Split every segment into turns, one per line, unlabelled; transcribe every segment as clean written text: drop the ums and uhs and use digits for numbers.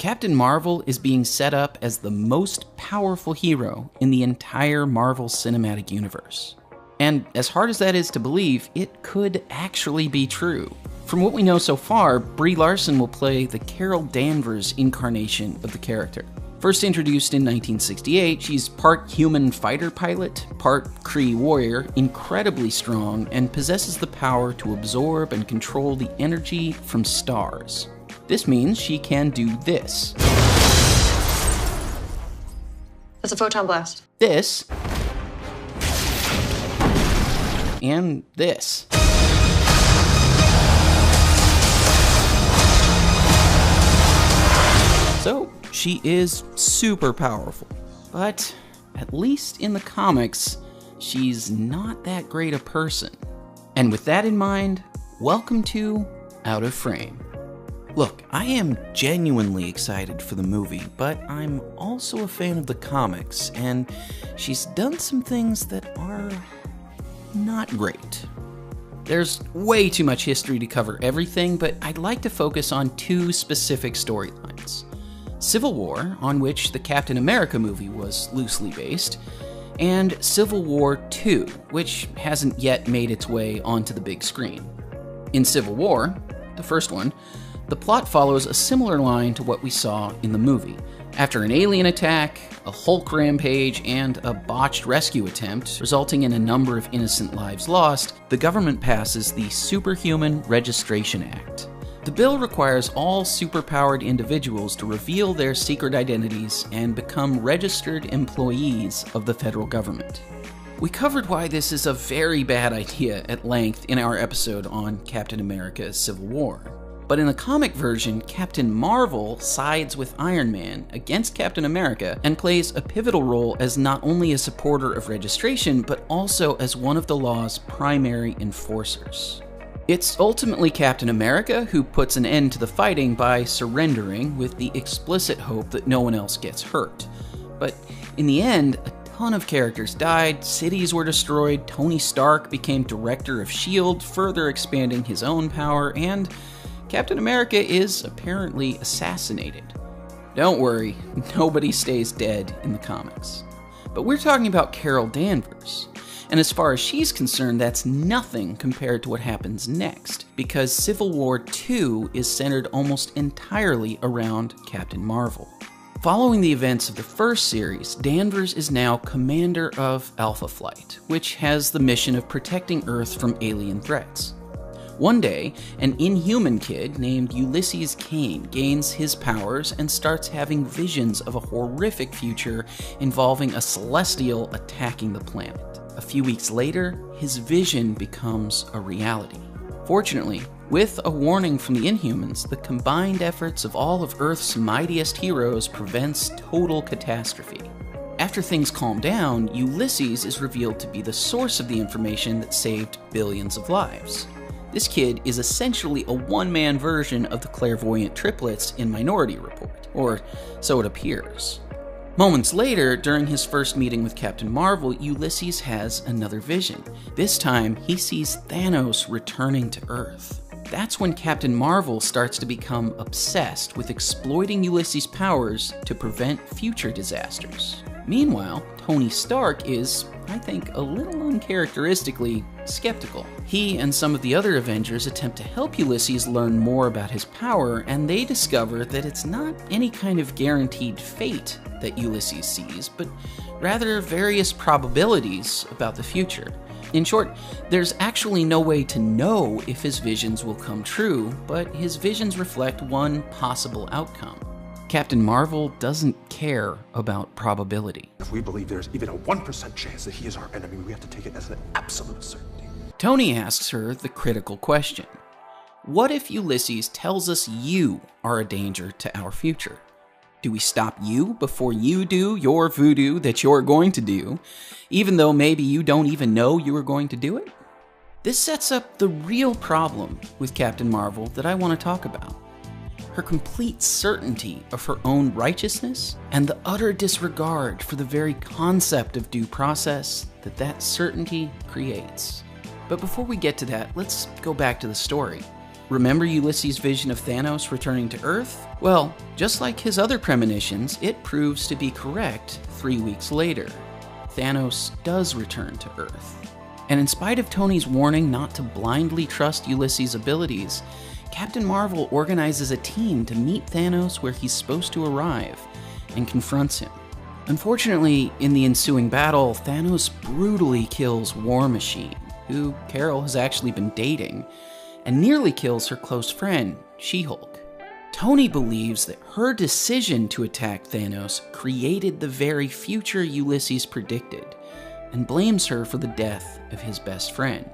Captain Marvel is being set up as the most powerful hero in the entire Marvel Cinematic Universe. And as hard as that is to believe, it could actually be true. From what we know so far, Brie Larson will play the Carol Danvers incarnation of the character. First introduced in 1968, she's part human fighter pilot, part Kree warrior, incredibly strong, and possesses the power to absorb and control the energy from stars. This means she can do this.
That's a photon blast.
This. And this. So, she is super powerful, but at least in the comics, she's not that great a person. And with that in mind, welcome to Out of Frame. Look, I am genuinely excited for the movie, but I'm also a fan of the comics, and she's done some things that are not great. There's way too much history to cover everything, but I'd like to focus on two specific storylines. Civil War, on which the Captain America movie was loosely based, and Civil War II, which hasn't yet made its way onto the big screen. In Civil War, the first one, the plot follows a similar line to what we saw in the movie. After an alien attack, a Hulk rampage, and a botched rescue attempt, resulting in a number of innocent lives lost, the government passes the Superhuman Registration Act. The bill requires all superpowered individuals to reveal their secret identities and become registered employees of the federal government. We covered why this is a very bad idea at length in our episode on Captain America: Civil War. But in the comic version, Captain Marvel sides with Iron Man against Captain America and plays a pivotal role as not only a supporter of registration, but also as one of the law's primary enforcers. It's ultimately Captain America who puts an end to the fighting by surrendering with the explicit hope that no one else gets hurt. But in the end, a ton of characters died, cities were destroyed, Tony Stark became director of S.H.I.E.L.D., further expanding his own power, and Captain America is apparently assassinated. Don't worry, nobody stays dead in the comics. But we're talking about Carol Danvers. And as far as she's concerned, that's nothing compared to what happens next, because Civil War II is centered almost entirely around Captain Marvel. Following the events of the first series, Danvers is now commander of Alpha Flight, which has the mission of protecting Earth from alien threats. One day, an inhuman kid named Ulysses Kane gains his powers and starts having visions of a horrific future involving a celestial attacking the planet. A few weeks later, his vision becomes a reality. Fortunately, with a warning from the Inhumans, the combined efforts of all of Earth's mightiest heroes prevents total catastrophe. After things calm down, Ulysses is revealed to be the source of the information that saved billions of lives. This kid is essentially a one-man version of the clairvoyant triplets in Minority Report, or so it appears. Moments later, during his first meeting with Captain Marvel, Ulysses has another vision. This time, he sees Thanos returning to Earth. That's when Captain Marvel starts to become obsessed with exploiting Ulysses' powers to prevent future disasters. Meanwhile, Tony Stark is, I think, a little uncharacteristically skeptical. He and some of the other Avengers attempt to help Ulysses learn more about his power, and they discover that it's not any kind of guaranteed fate that Ulysses sees, but rather various probabilities about the future. In short, there's actually no way to know if his visions will come true, but his visions reflect one possible outcome. Captain Marvel doesn't care about probability.
If we believe there's even a 1% chance that he is our enemy, we have to take it as an absolute certainty.
Tony asks her the critical question. What if Ulysses tells us you are a danger to our future? Do we stop you before you do your voodoo that you're going to do, even though maybe you don't even know you are going to do it? This sets up the real problem with Captain Marvel that I want to talk about. Her complete certainty of her own righteousness and the utter disregard for the very concept of due process that certainty creates. But before we get to that, let's go back to the story. Remember Ulysses' vision of Thanos returning to Earth? Well, just like his other premonitions, it proves to be correct 3 weeks later. Thanos does return to Earth. And in spite of Tony's warning not to blindly trust Ulysses' abilities, Captain Marvel organizes a team to meet Thanos where he's supposed to arrive and confronts him. Unfortunately, in the ensuing battle, Thanos brutally kills War Machine, who Carol has actually been dating, and nearly kills her close friend, She-Hulk. Tony believes that her decision to attack Thanos created the very future Ulysses predicted, and blames her for the death of his best friend.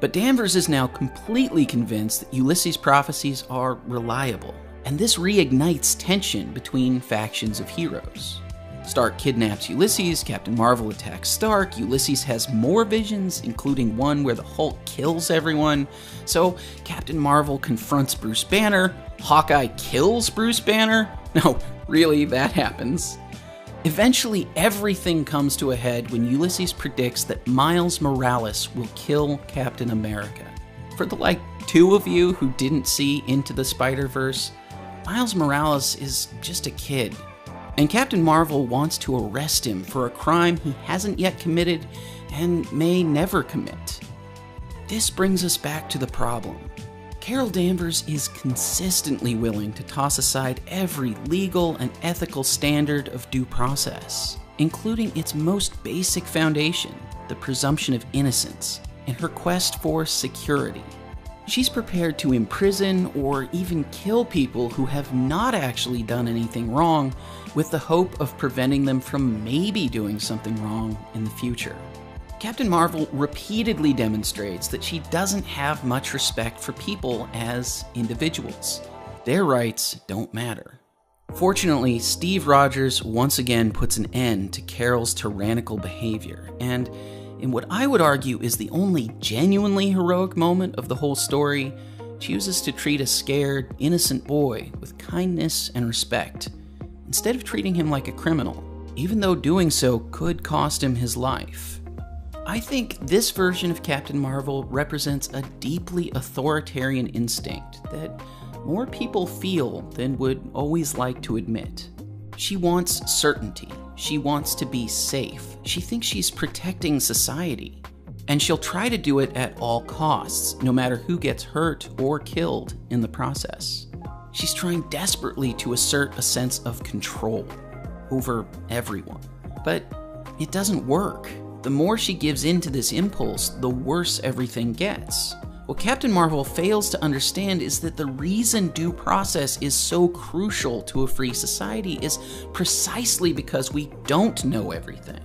But Danvers is now completely convinced that Ulysses' prophecies are reliable, and this reignites tension between factions of heroes. Stark kidnaps Ulysses, Captain Marvel attacks Stark, Ulysses has more visions, including one where the Hulk kills everyone, so Captain Marvel confronts Bruce Banner, Hawkeye kills Bruce Banner. No, really, that happens. Eventually, everything comes to a head when Ulysses predicts that Miles Morales will kill Captain America. For the 2 of you who didn't see Into the Spider-Verse, Miles Morales is just a kid. And Captain Marvel wants to arrest him for a crime he hasn't yet committed and may never commit. This brings us back to the problem. Carol Danvers is consistently willing to toss aside every legal and ethical standard of due process, including its most basic foundation, the presumption of innocence, in her quest for security. She's prepared to imprison or even kill people who have not actually done anything wrong, with the hope of preventing them from maybe doing something wrong in the future. Captain Marvel repeatedly demonstrates that she doesn't have much respect for people as individuals. Their rights don't matter. Fortunately, Steve Rogers once again puts an end to Carol's tyrannical behavior, and in what I would argue is the only genuinely heroic moment of the whole story, chooses to treat a scared, innocent boy with kindness and respect, instead of treating him like a criminal, even though doing so could cost him his life. I think this version of Captain Marvel represents a deeply authoritarian instinct that more people feel than would always like to admit. She wants certainty. She wants to be safe. She thinks she's protecting society. And she'll try to do it at all costs, no matter who gets hurt or killed in the process. She's trying desperately to assert a sense of control over everyone. But it doesn't work. The more she gives in to this impulse, the worse everything gets. What Captain Marvel fails to understand is that the reason due process is so crucial to a free society is precisely because we don't know everything.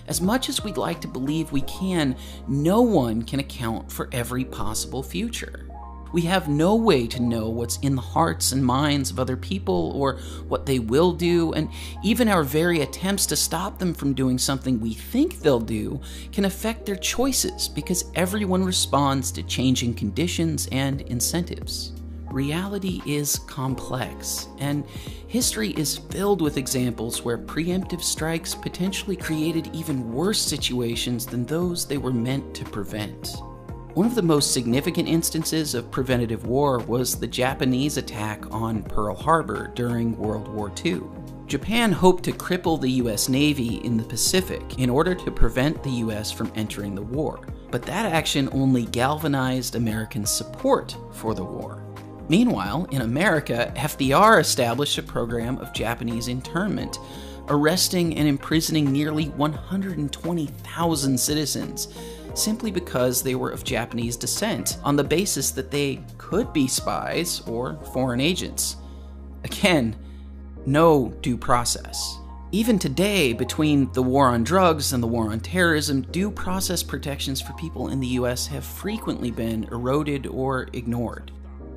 As much as we'd like to believe we can, no one can account for every possible future. We have no way to know what's in the hearts and minds of other people or what they will do, and even our very attempts to stop them from doing something we think they'll do can affect their choices because everyone responds to changing conditions and incentives. Reality is complex, and history is filled with examples where preemptive strikes potentially created even worse situations than those they were meant to prevent. One of the most significant instances of preventative war was the Japanese attack on Pearl Harbor during World War II. Japan hoped to cripple the US Navy in the Pacific in order to prevent the US from entering the war, but that action only galvanized American support for the war. Meanwhile, in America, FDR established a program of Japanese internment, arresting and imprisoning nearly 120,000 citizens, simply because they were of Japanese descent, on the basis that they could be spies or foreign agents. Again, no due process. Even today, between the war on drugs and the war on terrorism, due process protections for people in the US have frequently been eroded or ignored.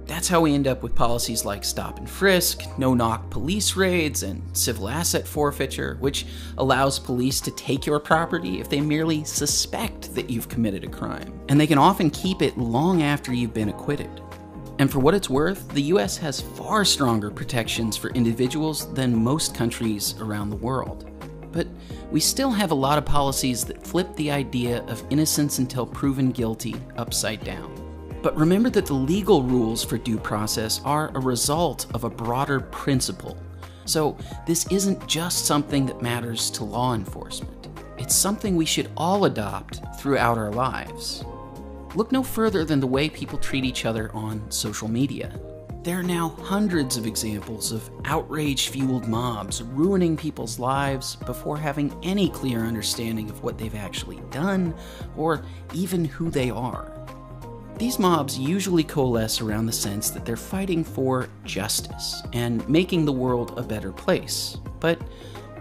That's how we end up with policies like stop and frisk, no-knock police raids, and civil asset forfeiture, which allows police to take your property if they merely suspect that you've committed a crime. And they can often keep it long after you've been acquitted. And for what it's worth, the US has far stronger protections for individuals than most countries around the world. But we still have a lot of policies that flip the idea of innocence until proven guilty upside down. But remember that the legal rules for due process are a result of a broader principle. So this isn't just something that matters to law enforcement. It's something we should all adopt throughout our lives. Look no further than the way people treat each other on social media. There are now hundreds of examples of outrage-fueled mobs ruining people's lives before having any clear understanding of what they've actually done or even who they are. These mobs usually coalesce around the sense that they're fighting for justice and making the world a better place. But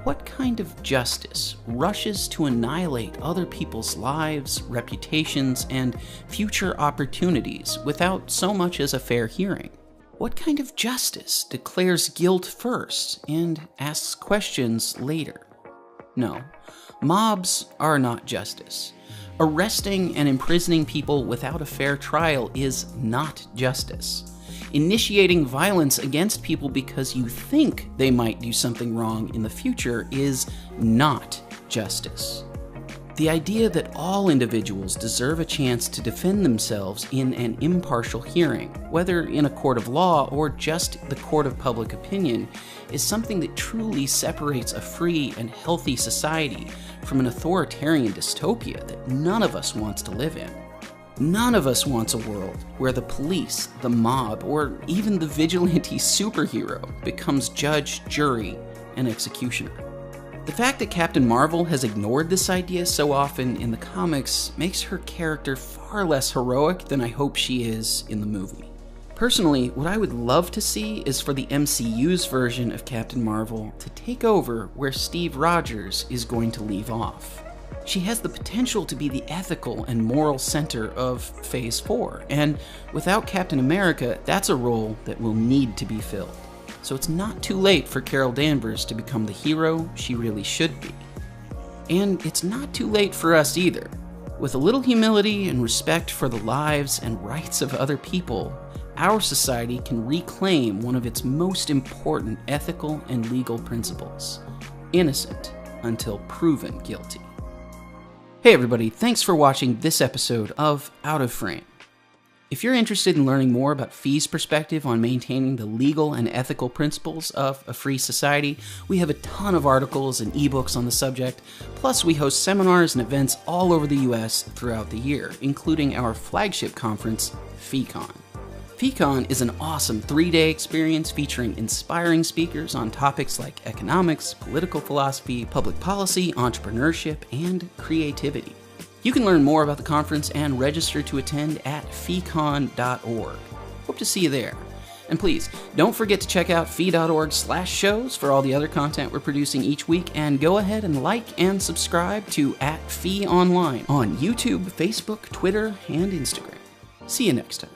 what kind of justice rushes to annihilate other people's lives, reputations, and future opportunities without so much as a fair hearing? What kind of justice declares guilt first and asks questions later? No, mobs are not justice. Arresting and imprisoning people without a fair trial is not justice. Initiating violence against people because you think they might do something wrong in the future is not justice. The idea that all individuals deserve a chance to defend themselves in an impartial hearing, whether in a court of law or just the court of public opinion, is something that truly separates a free and healthy society from an authoritarian dystopia that none of us wants to live in. None of us wants a world where the police, the mob, or even the vigilante superhero becomes judge, jury, and executioner. The fact that Captain Marvel has ignored this idea so often in the comics makes her character far less heroic than I hope she is in the movie. Personally, what I would love to see is for the MCU's version of Captain Marvel to take over where Steve Rogers is going to leave off. She has the potential to be the ethical and moral center of Phase 4, and without Captain America, that's a role that will need to be filled. So it's not too late for Carol Danvers to become the hero she really should be. And it's not too late for us either. With a little humility and respect for the lives and rights of other people, our society can reclaim one of its most important ethical and legal principles: innocent until proven guilty. Hey everybody, thanks for watching this episode of Out of Frame. If you're interested in learning more about Fee's perspective on maintaining the legal and ethical principles of a free society, we have a ton of articles and ebooks on the subject, plus we host seminars and events all over the US throughout the year, including our flagship conference, FeeCon. FeeCon is an awesome 3-day experience featuring inspiring speakers on topics like economics, political philosophy, public policy, entrepreneurship, and creativity. You can learn more about the conference and register to attend at feecon.org. Hope to see you there. And please, don't forget to check out fee.org/shows for all the other content we're producing each week, and go ahead and like and subscribe to @FeeOnline on YouTube, Facebook, Twitter, and Instagram. See you next time.